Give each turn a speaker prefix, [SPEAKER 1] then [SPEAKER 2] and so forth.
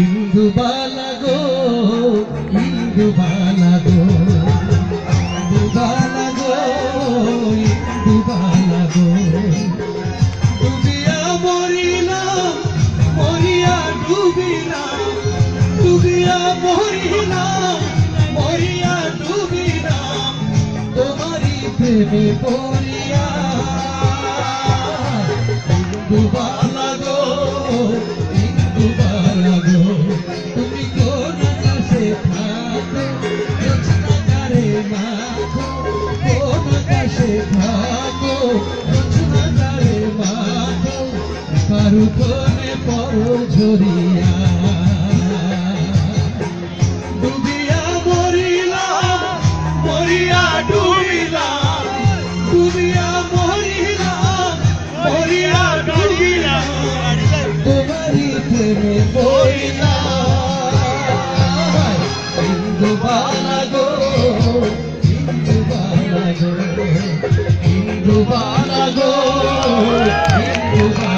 [SPEAKER 1] ইন্দুবালা গো, ইন্দুবালা গো, ইন্দুবালা গো, ইন্দুবালা গো। ডুবিয়া মরিলাম, মরিয়া ডুবিলাম, ডুবিয়া মরিলাম, মরিয়া ডুবিলাম, তোমারই প্রেমে পড়িয়া। ইন্দুবালা গো, ইন্দুবালা গো, তুমি কোন আকাশে থাকো, রচনাকারে মাখো, কোন আকাশে থাকো, রচনাকারে মাখো, কারু কোনে পরো ঝরিয়া। ডুবিয়া মরিলাম, মরিয়া ডুবিলাম, ডুবিয়া মরিলাম, মরিয়া ডুবিলাম, তোমারই প্রেমে পড়িলাম। ইন্দুবালা গো, ইন্দুবালা গো, ইন্দুবালা গো, ইন্দুবালা।